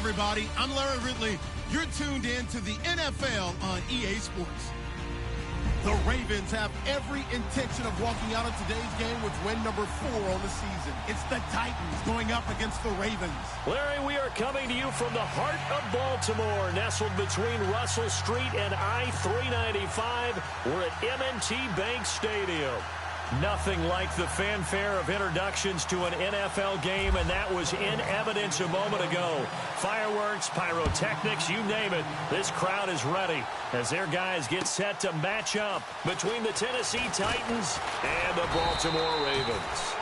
everybody. I'm Larry Ridley. You're tuned in to the NFL on EA Sports. The Ravens have every intention of walking out of today's game with win number 4 on the season. It's the Titans going up against the Ravens. Larry, we are coming to you from the heart of Baltimore, nestled between Russell Street and I-395. We're at M&T Bank Stadium. Nothing like the fanfare of introductions to an NFL game, and that was in evidence a moment ago. Fireworks, pyrotechnics, you name it. This crowd is ready as their guys get set to match up between the Tennessee Titans and the Baltimore Ravens.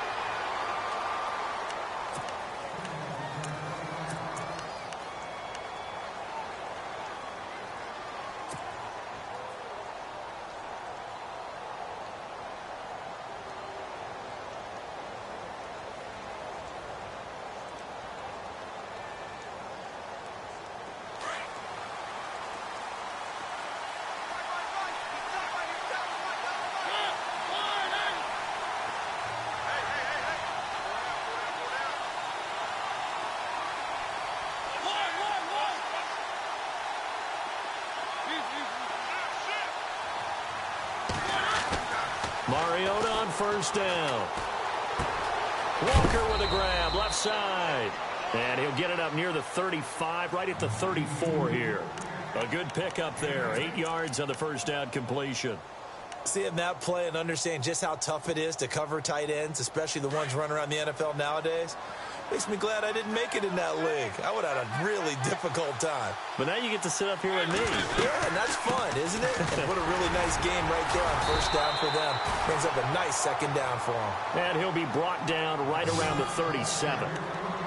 Mariota on first down. Walker with a grab, left side. And he'll get it up near the 35, right at the 34 here. A good pickup there, 8 yards on the first down completion. Seeing that play and understand just how tough it is to cover tight ends, especially the ones running around the NFL nowadays, makes me glad I didn't make it in that league. I would have had a really difficult time. But now you get to sit up here with me. Yeah, and that's fun, isn't it? And what a really nice game right there on first down for them. Brings up a nice second down for him. And he'll be brought down right around the 37.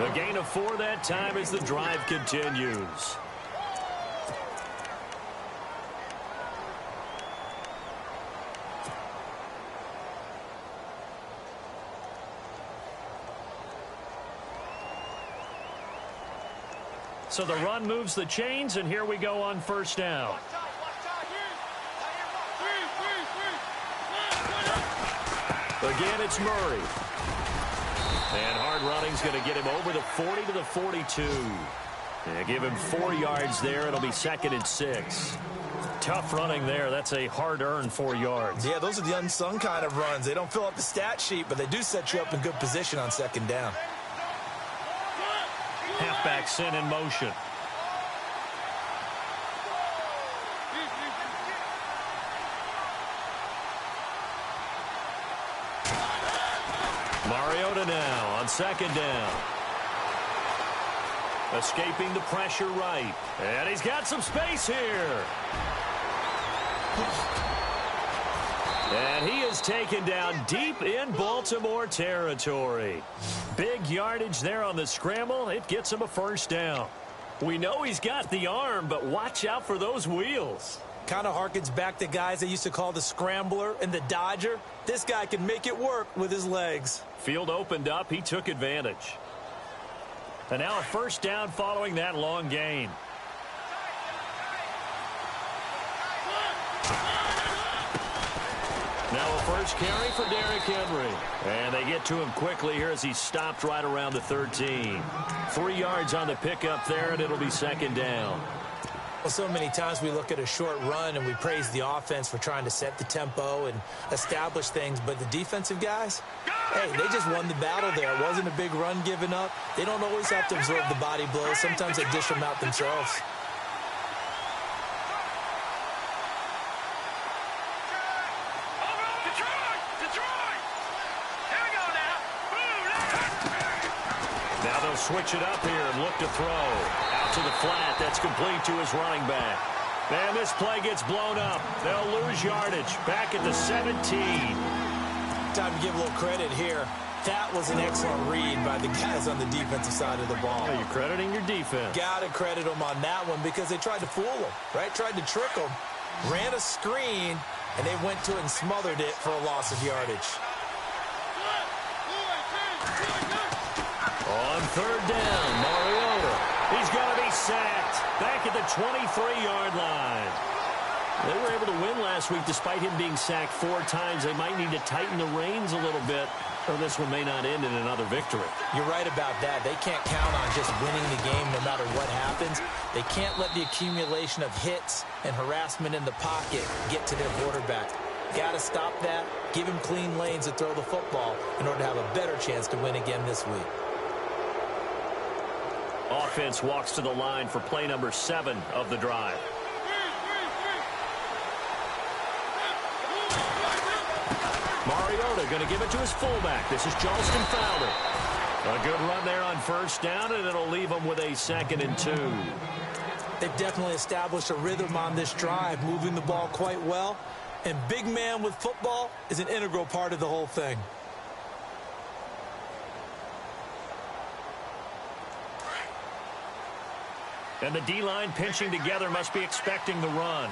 A gain of 4 that time as the drive continues. So the run moves the chains, and here we go on first down. Again, it's Murray. And hard running's going to get him over the 40 to the 42. And give him 4 yards there. It'll be 2nd and 6. Tough running there. That's a hard-earned 4 yards. Yeah, those are the unsung kind of runs. They don't fill up the stat sheet, but they do set you up in good position on second down. Halfback sent in motion. Mariota now on second down. Escaping the pressure right. And he's got some space here. And he is taken down deep in Baltimore territory. Big yardage there on the scramble. It gets him a first down. We know he's got the arm, but watch out for those wheels. Kind of harkens back to guys they used to call the scrambler and the dodger. This guy can make it work with his legs. Field opened up. He took advantage. And now a first down following that long gain. Now a first carry for Derrick Henry. And they get to him quickly here as he stopped right around the 13. 3 yards on the pickup there, and it'll be second down. Well, so many times we look at a short run and we praise the offense for trying to set the tempo and establish things, but the defensive guys, hey, they just won the battle there. It wasn't a big run given up. They don't always have to absorb the body blows. Sometimes they dish them out themselves. Switch it up here and look to throw. Out to the flat. That's complete to his running back. And this play gets blown up. They'll lose yardage. Back at the 17. Time to give a little credit here. That was an excellent read by the guys on the defensive side of the ball. Yeah, you're crediting your defense. Got to credit them on that one because they tried to fool them, right? Tried to trick them. Ran a screen, and they went to it and smothered it for a loss of yardage. On third down, Mariota. He's going to be sacked back at the 23-yard line. They were able to win last week despite him being sacked 4 times. They might need to tighten the reins a little bit So this one may not end in another victory. You're right about that. They can't count on just winning the game no matter what happens. They can't let the accumulation of hits and harassment in the pocket get to their quarterback. Got to stop that, give him clean lanes to throw the football in order to have a better chance to win again this week. Offense walks to the line for play number 7 of the drive. Mariota going to give it to his fullback. This is Charleston Fowler. A good run there on first down, and it'll leave them with a 2nd and 2. They've definitely established a rhythm on this drive, moving the ball quite well. And big man with football is an integral part of the whole thing. And the D-line pinching together must be expecting the run.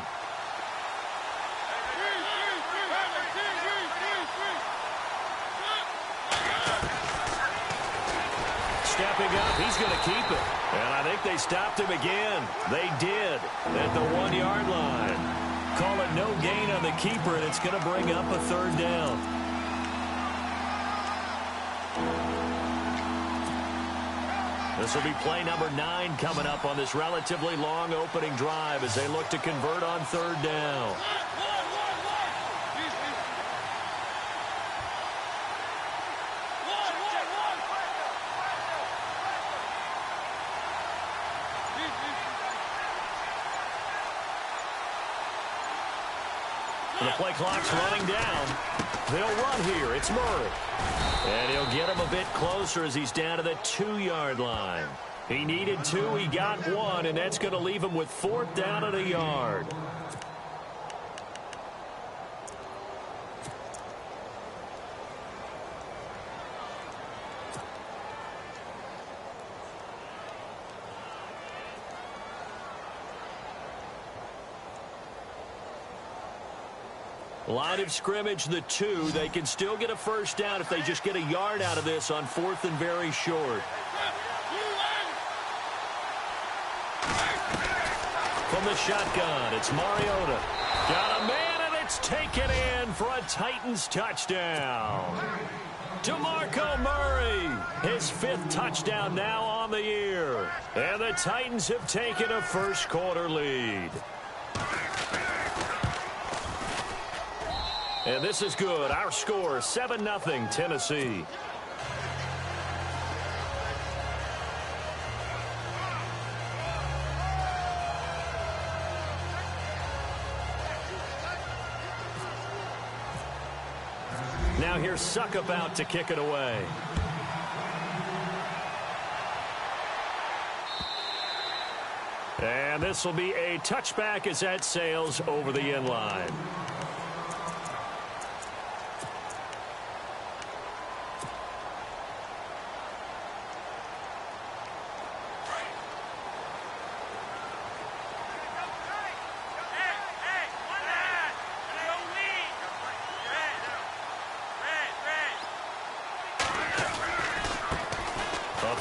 Stepping up, he's going to keep it. And I think they stopped him again. They did at the 1-yard line. Call it no gain on the keeper, and it's going to bring up a 3rd down. This will be play number 9 coming up on this relatively long opening drive as they look to convert on 3rd down. The play clock's running down. They'll run here. It's Murray. And he'll get him a bit closer as he's down to the 2-yard line. He needed 2. He got 1, and that's going to leave him with 4th down and a yard. Line of scrimmage, the 2. They can still get a 1st down if they just get a yard out of this on 4th and very short. From the shotgun, it's Mariota. Got a man, and it's taken in for a Titans touchdown. DeMarco Murray, his 5th touchdown now on the year. And the Titans have taken a first-quarter lead. And this is good. Our score, 7-0 Tennessee. Now here's Suckup out to kick it away. And this will be a touchback as that sails over the end line.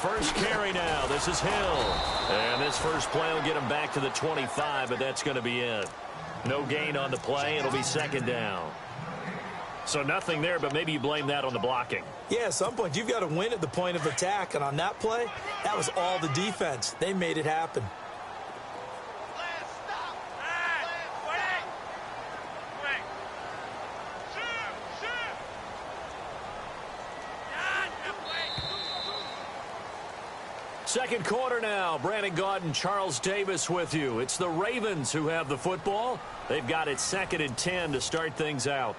First carry now. This is Hill. And this first play will get him back to the 25, but that's going to be it. No gain on the play. It'll be 2nd down. So nothing there, but maybe you blame that on the blocking. Yeah, at some point you've got to win at the point of attack. And on that play, that was all the defense. They made it happen. Second quarter now. Brandon Gaudin, Charles Davis with you. It's the Ravens who have the football. They've got it 2nd and 10 to start things out.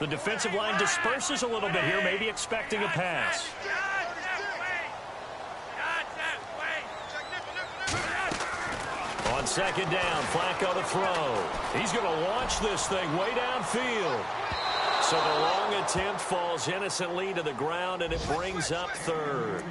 The defensive line disperses a little bit here, maybe expecting a pass. On 2nd down, Flacco to throw. He's going to launch this thing way downfield. So the long attempt falls innocently to the ground, and it brings up 3rd.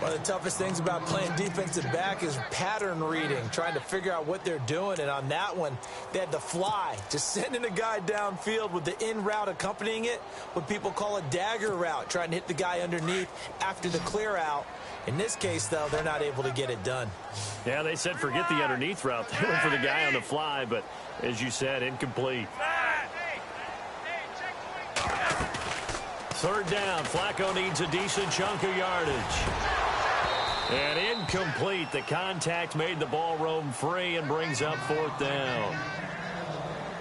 One of the toughest things about playing defensive back is pattern reading, trying to figure out what they're doing. And on that one, they had the fly, just sending a guy downfield with the in route accompanying it, what people call a dagger route, trying to hit the guy underneath after the clear out. In this case, though, they're not able to get it done. Yeah, they said forget the underneath route. They went for the guy on the fly, but as you said, incomplete. Third down. Flacco needs a decent chunk of yardage. And incomplete. The contact made the ball roam free and brings up fourth down.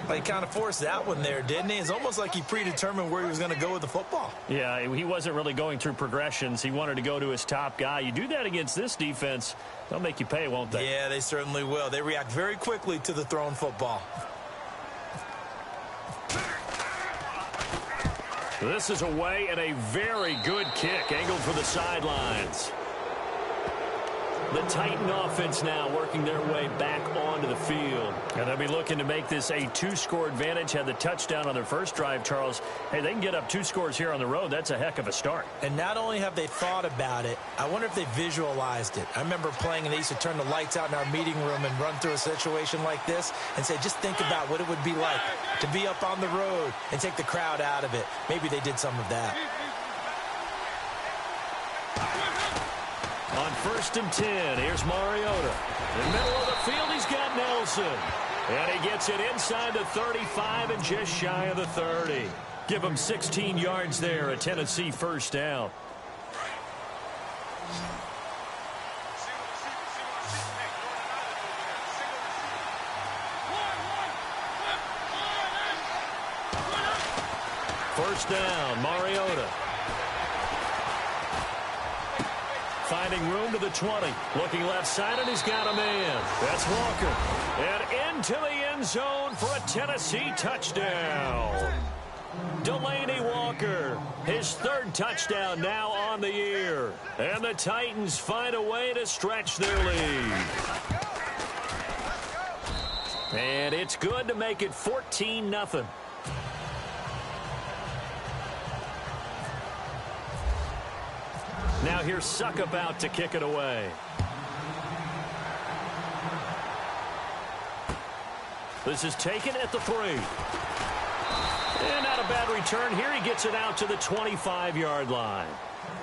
But he kind of forced that one there, didn't he? It's almost like he predetermined where he was going to go with the football. Yeah, he wasn't really going through progressions. He wanted to go to his top guy. You do that against this defense, they'll make you pay, won't they? Yeah, they certainly will. They react very quickly to the thrown football. This is away and a very good kick, angled for the sidelines. The Titan offense now working their way back onto the field. And they'll be looking to make this a two-score advantage. Had the touchdown on their first drive, Charles. Hey, they can get up 2 scores here on the road. That's a heck of a start. And not only have they thought about it, I wonder if they visualized it. I remember playing and they used to turn the lights out in our meeting room and run through a situation like this and say, just think about what it would be like to be up on the road and take the crowd out of it. Maybe they did some of that. On 1st and 10, here's Mariota. In the middle of the field, he's got Nelson. And he gets it inside the 35 and just shy of the 30. Give him 16 yards there, a Tennessee first down. First down, Mariota. Finding room to the 20. Looking left side, and he's got a man. That's Walker. And into the end zone for a Tennessee touchdown. Delaney Walker, his 3rd touchdown now on the year. And the Titans find a way to stretch their lead. And it's good to make it 14-0. Now here's Suckup out to kick it away. This is taken at the 3. And not a bad return here. He gets it out to the 25-yard line.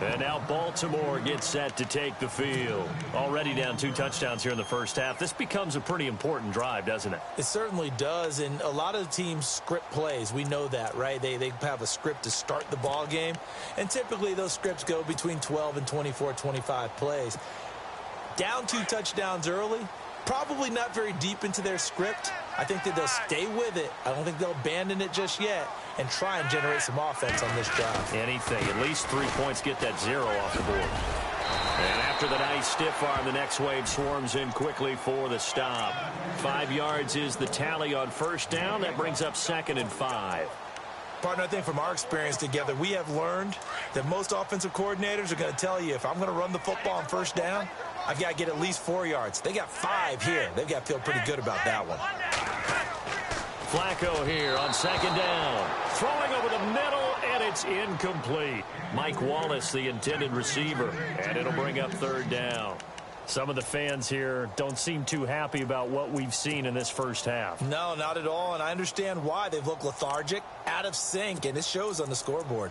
And now Baltimore gets set to take the field. Already down 2 touchdowns here in the first half. This becomes a pretty important drive, doesn't it? It certainly does, and a lot of teams script plays. We know that, right? They have a script to start the ball game, and typically those scripts go between 12 and 24, 25 plays. Down 2 touchdowns early, probably not very deep into their script. I think that they'll stay with it. I don't think they'll abandon it just yet and try and generate some offense on this drive. Anything. At least 3 points, get that 0 off the board. And after the nice stiff arm, the next wave swarms in quickly for the stop. 5 yards is the tally on first down. That brings up 2nd and 5. Partner, I think from our experience together, we have learned that most offensive coordinators are going to tell you, if I'm going to run the football on first down, I've got to get at least 4 yards. They got 5 here. They've got to feel pretty good about that one. Flacco here on 2nd down. Throwing over the middle, and it's incomplete. Mike Wallace, the intended receiver, and it'll bring up 3rd down. Some of the fans here don't seem too happy about what we've seen in this first half. No, not at all, and I understand why. They've looked lethargic, out of sync, and it shows on the scoreboard.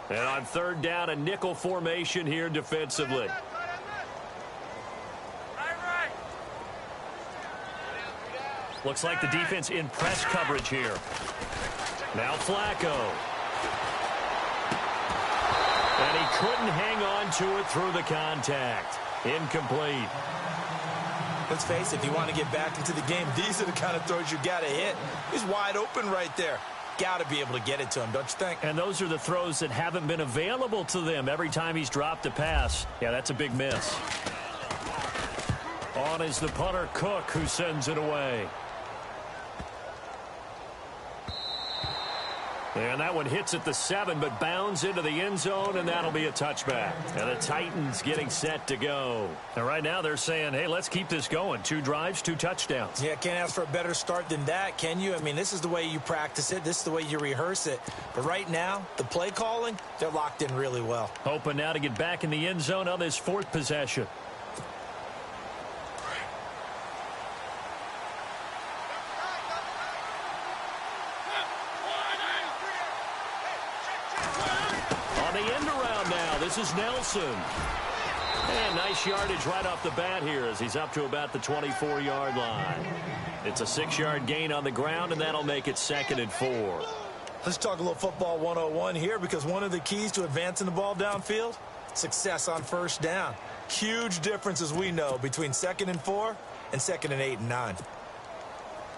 And on 3rd down, a nickel formation here defensively. Looks like the defense in press coverage here. Now Flacco. And he couldn't hang on to it through the contact. Incomplete. Let's face it, if you want to get back into the game, these are the kind of throws you got to hit. He's wide open right there. Got to be able to get it to him, don't you think? And those are the throws that haven't been available to them every time he's dropped a pass. Yeah, that's a big miss. On is the punter, Cook, who sends it away. And that one hits at the 7, but bounds into the end zone, and that'll be a touchback. And the Titans getting set to go. And right now they're saying, hey, let's keep this going. 2 drives, 2 touchdowns. Yeah, can't ask for a better start than that, can you? I mean, this is the way you practice it. This is the way you rehearse it. But right now, the play calling, they're locked in really well. Hoping now to get back in the end zone on this 4th possession. This is Nelson. And nice yardage right off the bat here as he's up to about the 24-yard line. It's a 6-yard gain on the ground, and that'll make it 2nd and 4. Let's talk a little football 101 here, because one of the keys to advancing the ball downfield, success on first down. Huge difference, as we know, between 2nd and 4 and 2nd and 8 and 9.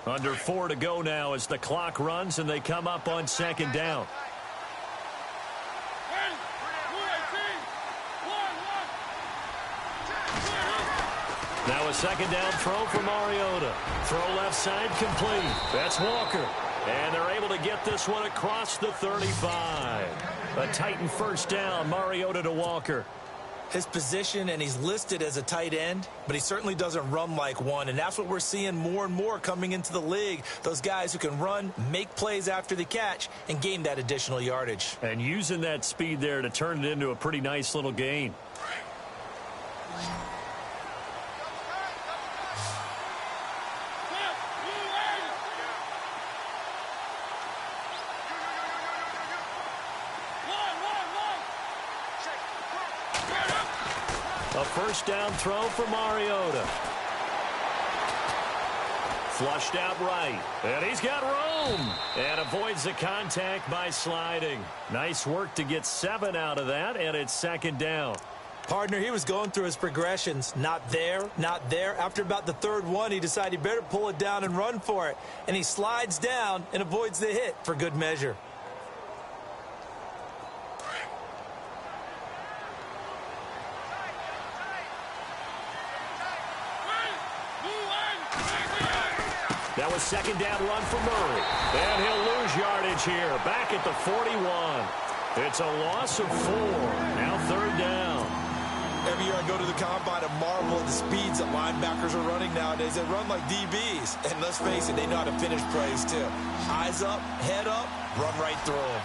Under 4 to go now as the clock runs, and they come up on 2nd down. Now a 2nd down throw for Mariota. Throw left side complete. That's Walker. And they're able to get this one across the 35. A Titan 1st down, Mariota to Walker. His position, and he's listed as a tight end, but he certainly doesn't run like one. And that's what we're seeing more and more coming into the league. Those guys who can run, make plays after the catch, and gain that additional yardage. And using that speed there to turn it into a pretty nice little gain. A 1st down throw for Mariota. Flushed out right. And he's got room. And avoids the contact by sliding. Nice work to get 7 out of that, and it's 2nd down. Partner, he was going through his progressions. Not there, not there. After about the 3rd one, he decided he better pull it down and run for it. And he slides down and avoids the hit for good measure. That was 2nd down run for Murray. And he'll lose yardage here. Back at the 41. It's a loss of 4. Now 3rd down. Every year I go to the combine and marvel at the speeds that linebackers are running nowadays. They run like DBs. And let's face it, they know how to finish plays too. Eyes up, head up, run right through them.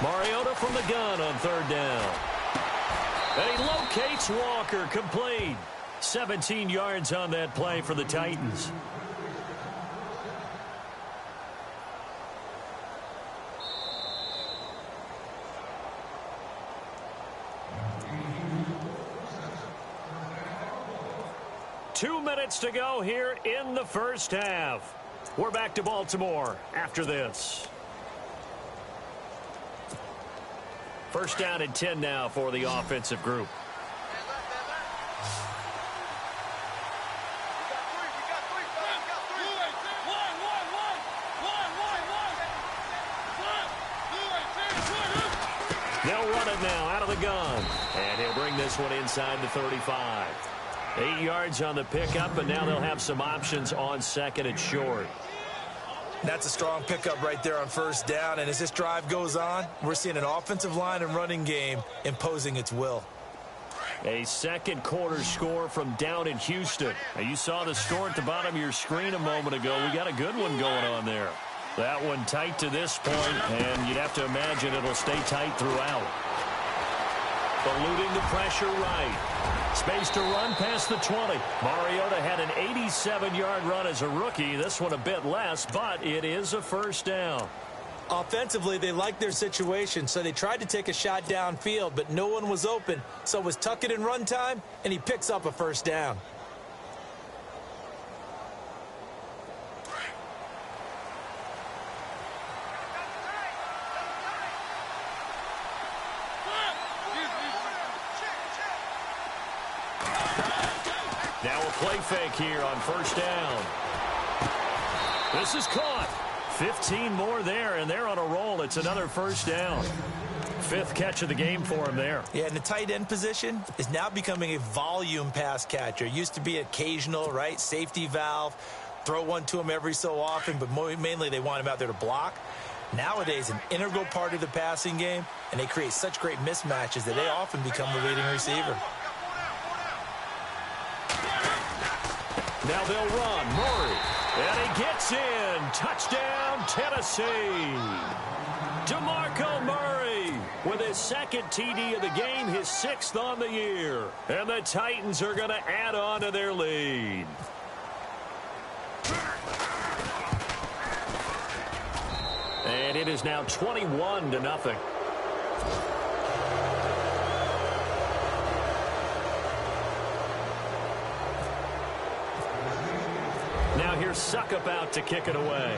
Mariota from the gun on 3rd down. And he locates Walker, complete. 17 yards on that play for the Titans. Two minutes to go here in the 1st half. We're back to Baltimore after this. 1st down and 10 now for the offensive group. They'll run it now out of the gun. And he'll bring this one inside the 35. 8 yards on the pickup, and now they'll have some options on 2nd and short. That's a strong pickup right there on 1st down. And as this drive goes on, we're seeing an offensive line and running game imposing its will. A 2nd quarter score from down in Houston. Now, you saw the score at the bottom of your screen a moment ago. We got a good one going on there. That one tight to this point, and you'd have to imagine it'll stay tight throughout. Eluding the pressure right. Space to run past the 20. Mariota had an 87-yard run as a rookie. This one a bit less, but it is a 1st down. Offensively, they liked their situation, so they tried to take a shot downfield, but no one was open. So it was tuck it in run time, and he picks up a 1st down. Now a play fake here on 1st down. This is caught. 15 more there, and they're on a roll. It's another 1st down. fifth catch of the game for him there. Yeah, and the tight end position is now becoming a volume pass catcher. Used to be occasional, right? Safety valve. Throw one to him every so often, but mainly they want him out there to block. Nowadays, an integral part of the passing game, and they create such great mismatches that they often become the leading receiver. Now they'll run. Murray. And he gets in. Touchdown, Tennessee. DeMarco Murray with his second TD of the game, his sixth on the year. And the Titans are going to add on to their lead. And it is now 21-0. Now here's Suckup out to kick it away.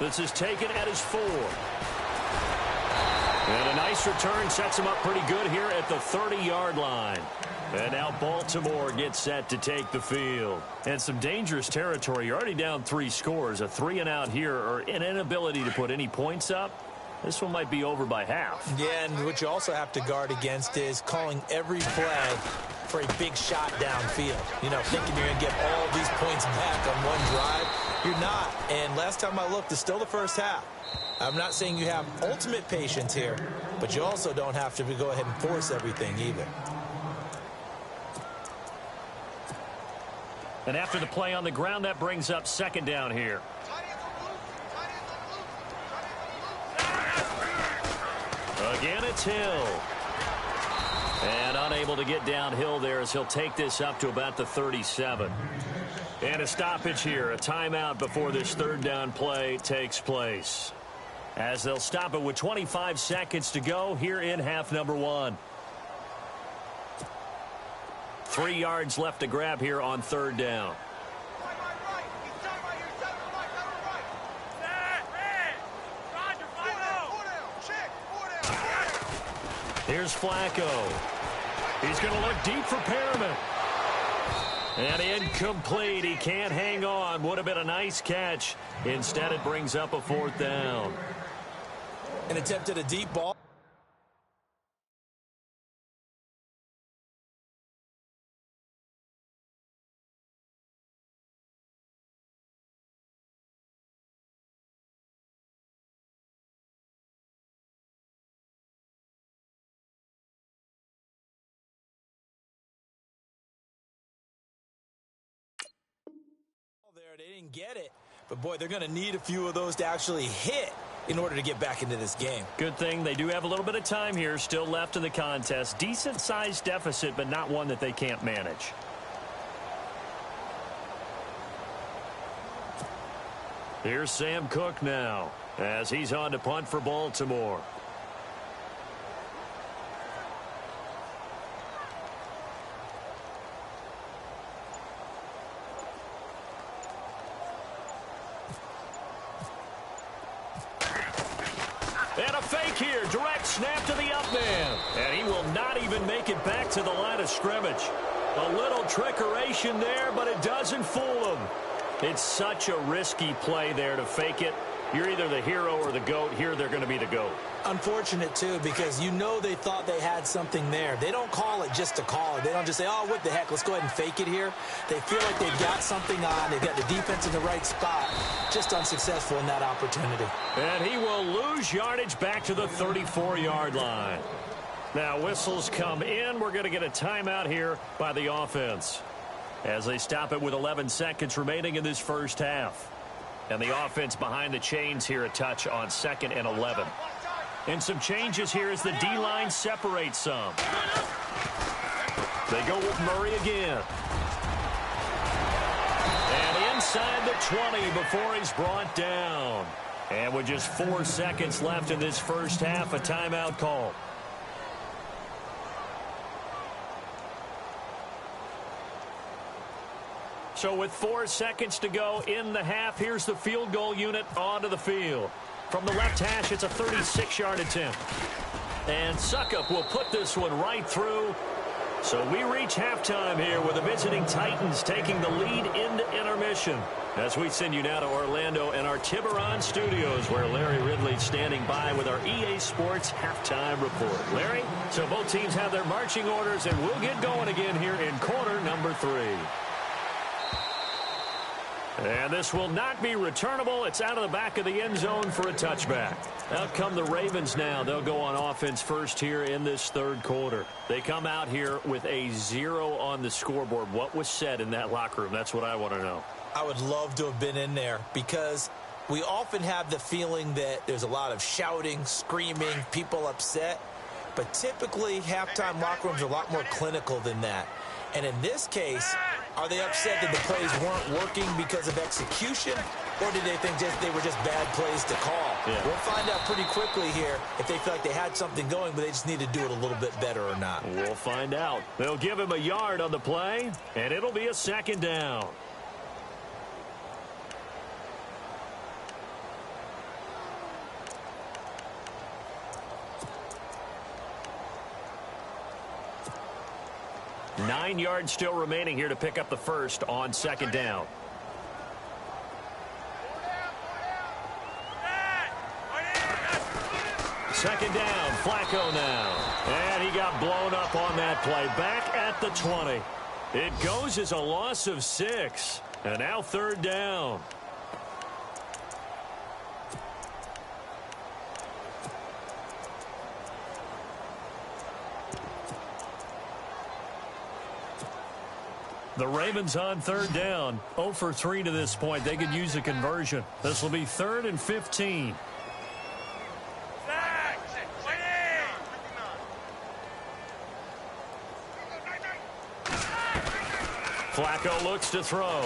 This is taken at his 4. And a nice return sets him up pretty good here at the 30-yard line. And now Baltimore gets set to take the field. And some dangerous territory. You're already down 3 scores. A 3-and-out here, or an inability to put any points up. This one might be over by half. Yeah, and what you also have to guard against is calling every play for a big shot downfield. You know, thinking you're going to get all these points back on one drive. You're not. And last time I looked, it's still the first half. I'm not saying you have ultimate patience here, but you also don't have to go ahead and force everything either. And after the play on the ground, that brings up second down here. Again, it's Hill. And unable to get downhill there as he'll take this up to about the 37. And a stoppage here, a timeout before this third down play takes place. As they'll stop it with 25 seconds to go here in half number 1. 3 yards left to grab here on third down. Here's Flacco. He's going to look deep for Perriman. And incomplete. He can't hang on. Would have been a nice catch. Instead, it brings up a fourth down. An attempt at a deep ball. They didn't get it, but boy, they're going to need a few of those to actually hit in order to get back into this game. Good thing they do have a little bit of time here still left in the contest. Decent-sized deficit, but not one that they can't manage. Here's Sam Cook now as he's on to punt for Baltimore. And a fake here. Direct snap to the up man. And he will not even make it back to the line of scrimmage. A little trickeration there, but it doesn't fool him. It's such a risky play there to fake it. You're either the hero or the GOAT. Here they're going to be the GOAT. Unfortunate, too, because you know they thought they had something there. They don't call it just to call it. They don't just say, oh, what the heck, let's go ahead and fake it here. They feel like they've got something on. They've got the defense in the right spot. Just unsuccessful in that opportunity. And he will lose yardage back to the 34-yard line. Now, whistles come in. We're going to get a timeout here by the offense as they stop it with 11 seconds remaining in this first half. And the offense behind the chains here a touch on 2nd and 11. And some changes here as the D-line separates some. They go with Murray again. And inside the 20 before he's brought down. And with just 4 seconds left in this first half, a timeout call. So with 4 seconds to go in the half, here's the field goal unit onto the field. From the left hash, it's a 36-yard attempt. And Suckup will put this one right through. So we reach halftime here with the visiting Titans taking the lead into intermission. As we send you now to Orlando and our Tiburon studios, where Larry Ridley's standing by with our EA Sports halftime report. Larry, so both teams have their marching orders, and we'll get going again here in quarter number 3. And this will not be returnable. It's out of the back of the end zone for a touchback. Out come the Ravens now. They'll go on offense first here in this third quarter. They come out here with a 0 on the scoreboard. What was said in that locker room? That's what I want to know. I would love to have been in there because we often have the feeling that there's a lot of shouting, screaming, people upset. But typically, halftime locker rooms are a lot more clinical than that. And in this case, are they upset that the plays weren't working because of execution, or did they think they were just bad plays to call? Yeah. We'll find out pretty quickly here if they feel like they had something going, but they just need to do it a little bit better or not. We'll find out. They'll give him a yard on the play, and it'll be a second down. Nine yards still remaining here to pick up the first on second down. Second down, Flacco now. And he got blown up on that play. Back at the 20. It goes as a loss of 6. And now third down. The Ravens on third down. 0 for 3 to this point. They could use a conversion. This will be 3rd and 15. Flacco looks to throw.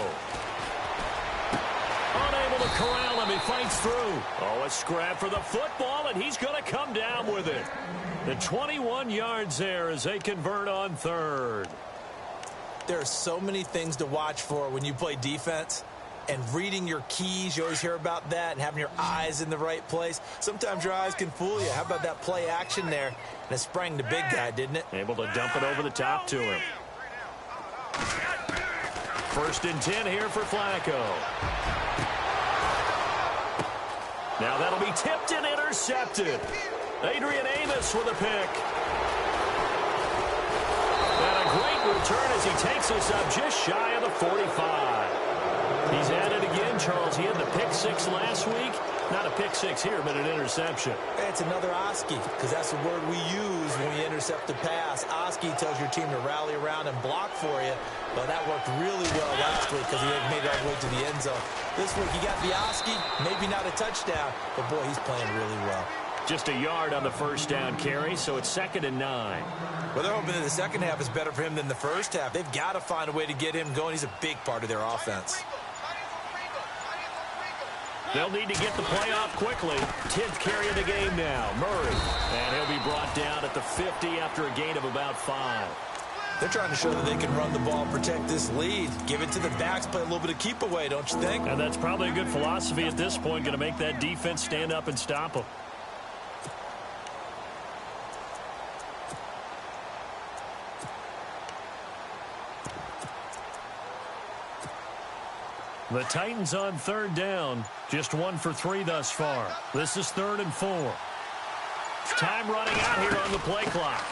Unable to corral him. He fights through. Oh, a scrap for the football, and he's going to come down with it. The 21 yards there as they convert on third. There are so many things to watch for when you play defense, and reading your keys, you always hear about that, and having your eyes in the right place. Sometimes your eyes can fool you. How about that play action there? And it sprang the big guy, didn't it? Able to dump it over the top to him. 1st and 10 here for Flacco. Now that'll be tipped and intercepted. Adrian Amos with a pick. And a great return as he takes us up just shy of the 45. He's at it again, Charles. He had the pick 6 last week. Not a pick 6 here, but an interception. It's another Oski, because that's the word we use when you intercept a pass. Oski tells your team to rally around and block for you. But that worked really well last week because he had made it all the way to the end zone. This week he got the Oski, maybe not a touchdown, but boy, he's playing really well. Just a yard on the first down carry, so it's 2nd and 9. Well, they're hoping that the second half is better for him than the first half. They've got to find a way to get him going. He's a big part of their offense. They'll need to get the play off quickly. 10th carry of the game now. Murray. And he'll be brought down at the 50 after a gain of about 5. They're trying to show that they can run the ball, protect this lead. Give it to the backs, play a little bit of keep away, don't you think? And that's probably a good philosophy at this point. Going to make that defense stand up and stop them. The Titans on 3rd down. Just 1 for 3 thus far. This is 3rd and 4. Time running out here on the play clock.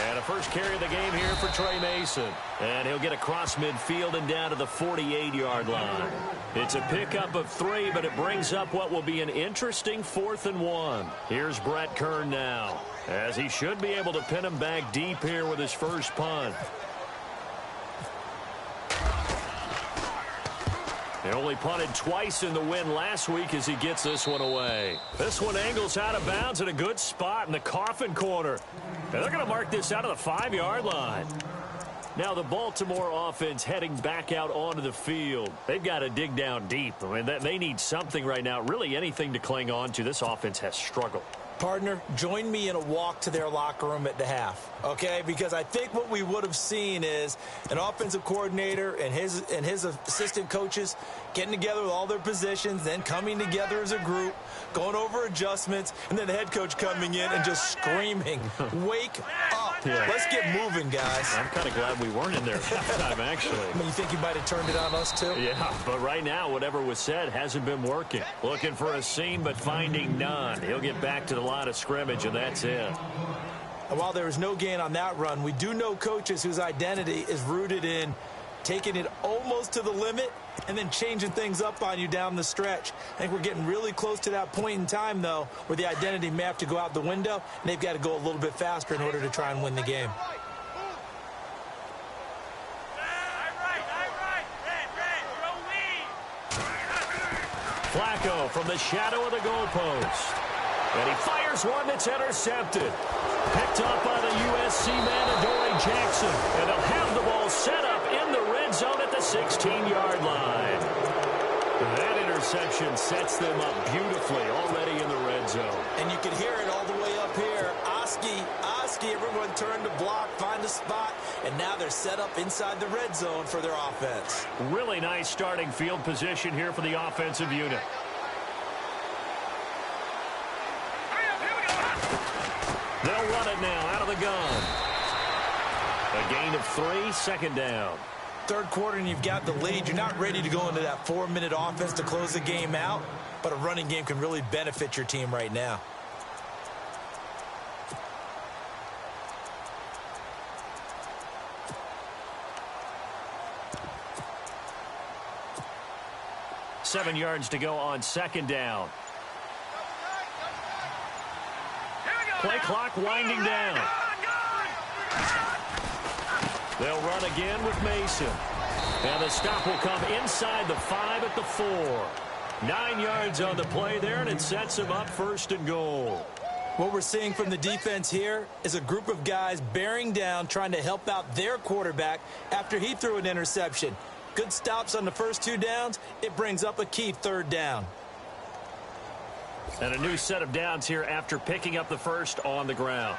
And a first carry of the game here for Trey Mason. And he'll get across midfield and down to the 48-yard line. It's a pickup of 3, but it brings up what will be an interesting 4th and 1. Here's Brett Kern now, as he should be able to pin him back deep here with his first punt. He only punted twice in the win last week as he gets this one away. This one angles out of bounds at a good spot in the coffin corner. And they're going to mark this out of the 5-yard line. Now the Baltimore offense heading back out onto the field. They've got to dig down deep. I mean, they need something right now, really anything to cling on to. This offense has struggled. Partner, join me in a walk to their locker room at the half, okay? Because I think what we would have seen is an offensive coordinator and his assistant coaches getting together with all their positions, then coming together as a group, going over adjustments, and then the head coach coming in and just screaming, "Wake up!" Yeah. Let's get moving, guys. I'm kind of glad we weren't in there at halftime, actually. I mean, you think you might have turned it on us, too? Yeah, but right now, whatever was said hasn't been working. Looking for a seam, but finding none. He'll get back to the line of scrimmage, and that's it. And while there was no gain on that run, we do know coaches whose identity is rooted in taking it almost to the limit and then changing things up on you down the stretch. I think we're getting really close to that point in time, though, where the identity may have to go out the window, and they've got to go a little bit faster in order to try and win the game. Flacco from the shadow of the goalpost. And he fires one that's intercepted. Picked up by the USC man, Adoree Jackson. And they'll have the ball set up in the red zone at the 16-yard line. That interception sets them up beautifully already in the red zone. And you can hear it all the way up here. Oski, everyone turned to block, find a spot, and now they're set up inside the red zone for their offense. Really nice starting field position here for the offensive unit. They'll run it now out of the gun. A gain of 3, second down. Third quarter and you've got the lead. You're not ready to go into that 4-minute offense to close the game out, but a running game can really benefit your team right now. Seven yards to go on second down. Play clock winding down. They'll run again with Mason. And the stop will come inside the 5 at the 4. 9 yards on the play there, and it sets him up first and goal. What we're seeing from the defense here is a group of guys bearing down, trying to help out their quarterback after he threw an interception. Good stops on the first 2 downs. It brings up a key third down. And a new set of downs here after picking up the first on the ground.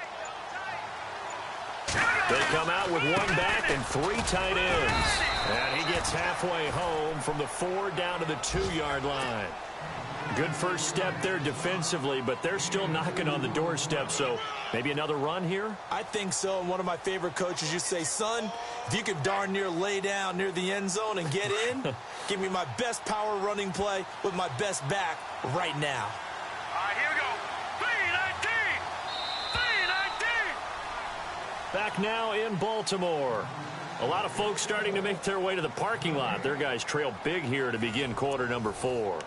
They come out with 1 back and 3 tight ends. And he gets halfway home from the 4 down to the 2-yard line. Good first step there defensively, but they're still knocking on the doorstep, so maybe another run here? I think so. And one of my favorite coaches used to say, son, if you could darn near lay down near the end zone and get in, give me my best power running play with my best back right now. Here we go. 3-19. Back now in Baltimore. A lot of folks starting to make their way to the parking lot. Their guys trail big here to begin quarter number 4.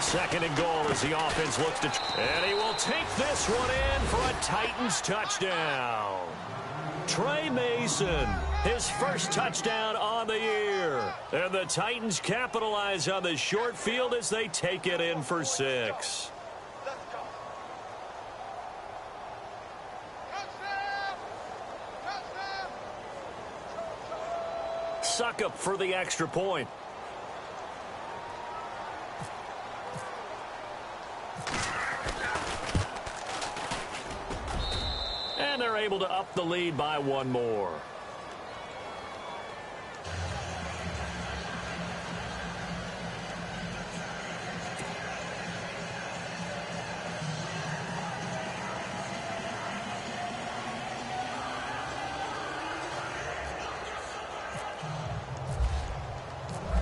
Second and goal as the offense looks to... And he will take this one in for a Titans touchdown. Trey Mason, his first touchdown on the year. And the Titans capitalize on the short field as they take it in for 6. Suckup for the extra point. And they're able to up the lead by 1 more.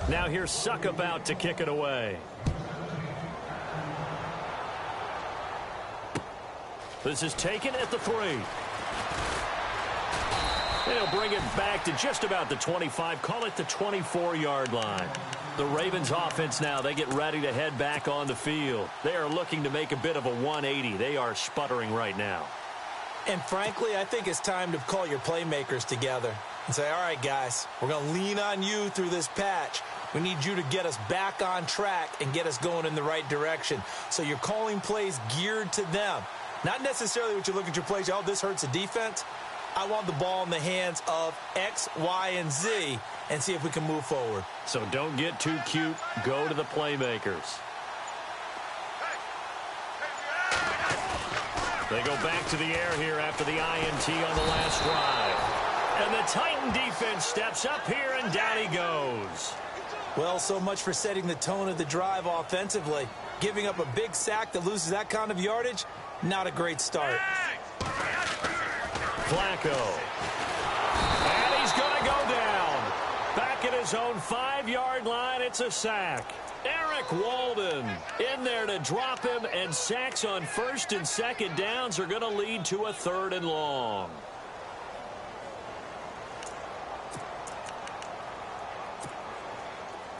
Now here's Suckup out to kick it away. This is taken at the 3. They'll bring it back to just about the 25, call it the 24-yard line. The Ravens offense now, they get ready to head back on the field. They are looking to make a bit of a 180. They are sputtering right now. And frankly, I think it's time to call your playmakers together and say, all right, guys, we're going to lean on you through this patch. We need you to get us back on track and get us going in the right direction. So you're calling plays geared to them. Not necessarily what you look at your plays, oh, this hurts the defense. I want the ball in the hands of X, Y, and Z and see if we can move forward. So don't get too cute. Go to the playmakers. They go back to the air here after the INT on the last drive. And the Titan defense steps up here, and down he goes. Well, so much for setting the tone of the drive offensively. Giving up a big sack that loses that kind of yardage, not a great start. Flacco. And he's going to go down. Back at his own 5-yard line, it's a sack. Eric Walden in there to drop him, and sacks on first and second downs are going to lead to a 3rd and long.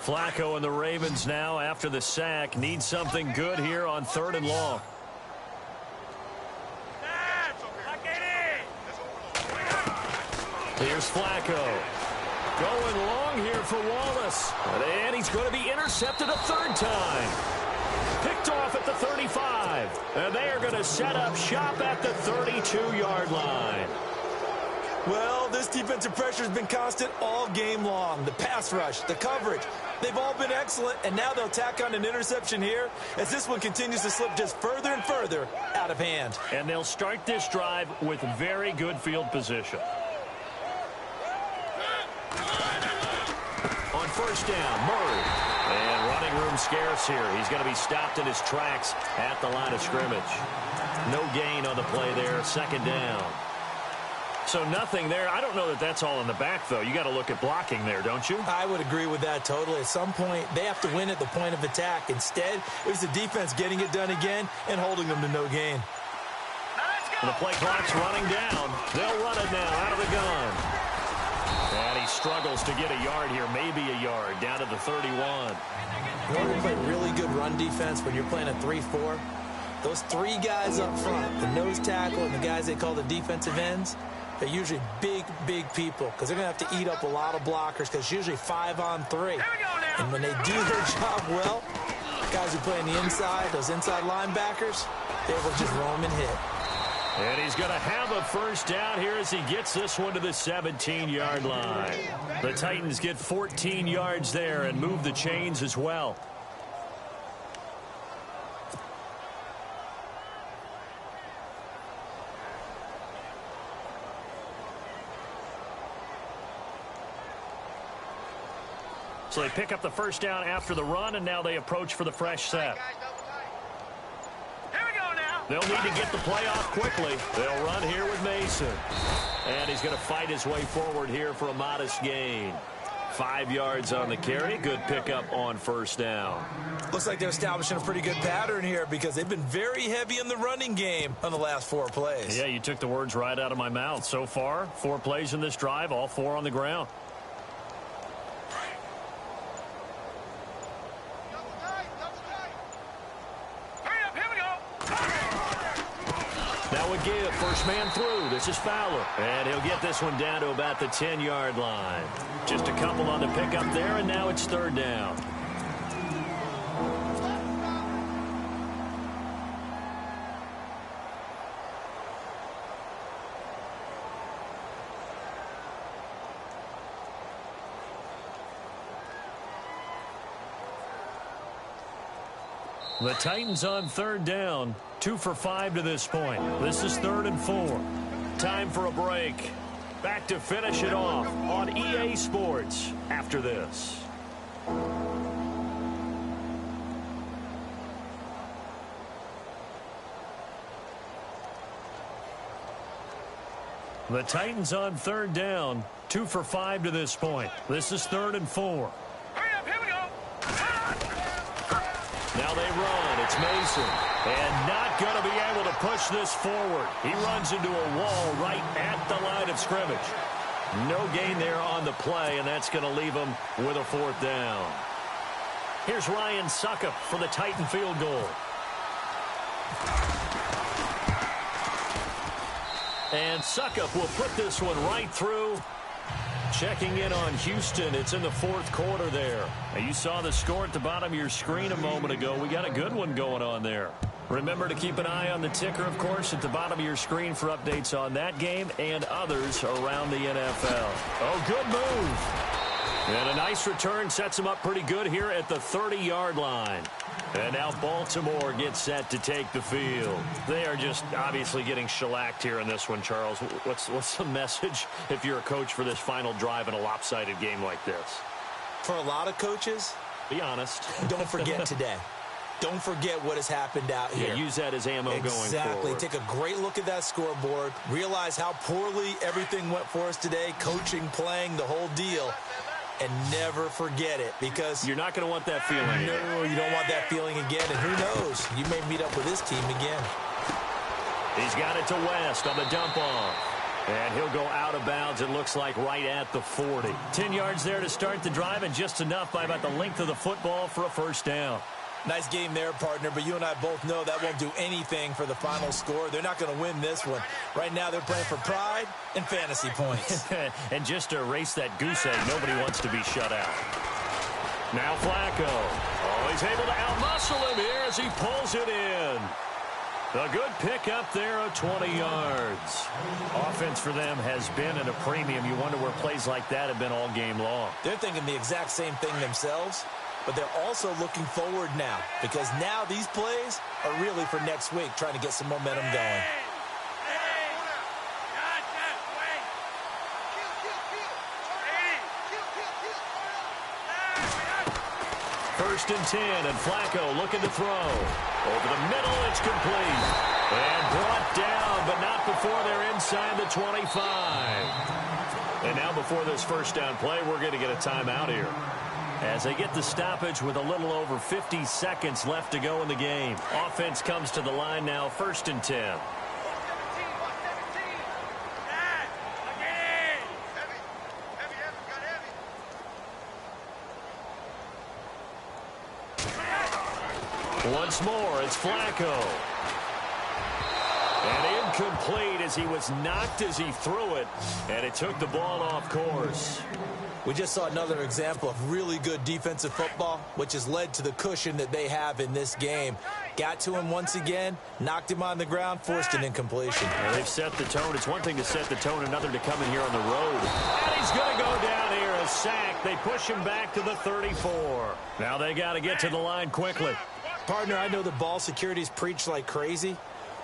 Flacco and the Ravens now, after the sack, need something good here on 3rd and long. Here's Flacco. Going long here for Wallace. And he's going to be intercepted a 3rd time. Picked off at the 35. And they are going to set up shop at the 32-yard line. Well, this defensive pressure has been constant all game long. The pass rush, the coverage, they've all been excellent, and now they'll tack on an interception here as this one continues to slip just further and further out of hand. And they'll start this drive with very good field position. On first down, Murray. And running room scarce here. He's going to be stopped in his tracks at the line of scrimmage. No gain on the play there, 2nd down. So nothing there. I don't know that that's all in the back, though. You got to look at blocking there, don't you? I would agree with that totally. At some point, they have to win at the point of attack. Instead, it was the defense getting it done again and holding them to no gain. And the play clock's running down. They'll run it now out of the gun. And he struggles to get a yard here, maybe a yard, down to the 31. You want to play really good run defense when you're playing a 3-4? Those 3 guys up front, the nose tackle and the guys they call the defensive ends, they're usually big, big people because they're going to have to eat up a lot of blockers because it's usually 5 on 3. And when they do their job well, guys who play on the inside, those inside linebackers, they will just roam and hit. And he's going to have a first down here as he gets this one to the 17-yard line. The Titans get 14 yards there and move the chains as well. So they pick up the first down after the run, and now they approach for the fresh set. They'll need to get the play off quickly. They'll run here with Mason. And he's going to fight his way forward here for a modest gain. 5 yards on the carry. Good pickup on first down. Looks like they're establishing a pretty good pattern here because they've been very heavy in the running game on the last 4 plays. Yeah, you took the words right out of my mouth. So far, 4 plays in this drive, all 4 on the ground. Give first man through. This is Fowler, and he'll get this one down to about the 10-yard line. Just a couple on the pickup there, and now it's 3rd down. The Titans on 3rd down. 2 for 5 to this point. This is 3rd and 4. Time for a break. Back to finish it off on EA Sports after this. The Titans on 3rd down. 2 for 5 to this point. This is 3rd and 4. Now they run. It's Mason. And not going to be able to push this forward. He runs into a wall right at the line of scrimmage. No gain there on the play, and that's going to leave him with a 4th down. Here's Ryan Suckup for the Titan field goal. And Suckup will put this one right through. Checking in on Houston. It's in the 4th quarter there. Now, you saw the score at the bottom of your screen a moment ago. We got a good one going on there. Remember to keep an eye on the ticker, of course, at the bottom of your screen for updates on that game and others around the NFL. Oh, good move. And a nice return sets him up pretty good here at the 30-yard line. And now Baltimore gets set to take the field. They are just obviously getting shellacked here in this one, Charles. What's the message if you're a coach for this final drive in a lopsided game like this? For a lot of coaches, be honest. Don't forget today. Don't forget what has happened out here. Yeah, use that as ammo going forward. Exactly. Take a great look at that scoreboard. Realize how poorly everything went for us today. Coaching, playing, the whole deal. And never forget it, because you're not going to want that feeling again. No, you don't want that feeling again. And who knows? You may meet up with this team again. He's got it to West on the dump off. And he'll go out of bounds, it looks like, right at the 40. 10 yards there to start the drive, and just enough by about the length of the football for a first down. Nice game there, partner, but you and I both know that won't do anything for the final score. They're not going to win this one. Right now, they're playing for pride and fantasy points. And just to erase that goose egg, nobody wants to be shut out. Now Flacco. Oh, he's able to outmuscle him here as he pulls it in. A good pickup there of 20 yards. Offense for them has been at a premium. You wonder where plays like that have been all game long. They're thinking the exact same thing themselves. But they're also looking forward now, because now these plays are really for next week, trying to get some momentum going. First and 10, and Flacco looking to throw. Over the middle, it's complete. And brought down, but not before they're inside the 25. And now before this first down play, we're going to get a timeout here, as they get the stoppage with a little over 50 seconds left to go in the game. Offense comes to the line now, first and 10. Once more, it's Flacco. And incomplete as he was knocked as he threw it, and it took the ball off course. We just saw another example of really good defensive football, which has led to the cushion that they have in this game. Got to him once again, knocked him on the ground, forced an incompletion. Well, they've set the tone. It's one thing to set the tone, another to come in here on the road. And he's going to go down here, a sack. They push him back to the 34. Now they got to get to the line quickly. Partner, I know the ball security's preached like crazy,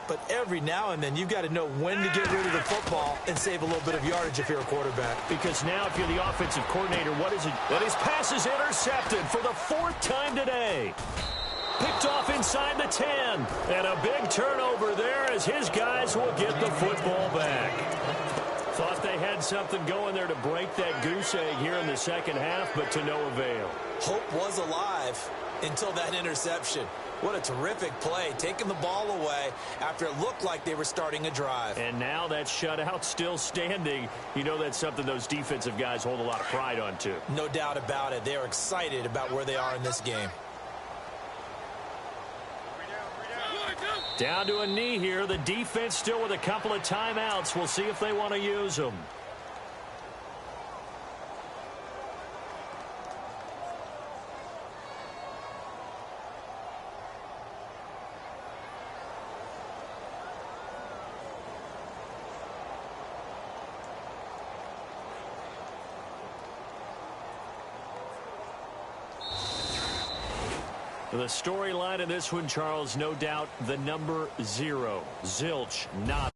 but every now and then you've got to know when to get rid of the football and save a little bit of yardage if you're a quarterback. Because now if you're the offensive coordinator, what is it? And his pass is intercepted for the 4th time today. Picked off inside the 10. And a big turnover there as his guys will get the football back. Thought they had something going there to break that goose egg here in the second half, but to no avail. Hope was alive until that interception. What a terrific play, taking the ball away after it looked like they were starting a drive. And now that shutout still standing. You know that's something those defensive guys hold a lot of pride on, too. No doubt about it. They're excited about where they are in this game. Down to a knee here. The defense still with a couple of timeouts. We'll see if they want to use them. The storyline in this one, Charles, no doubt the number 0, Zilch, not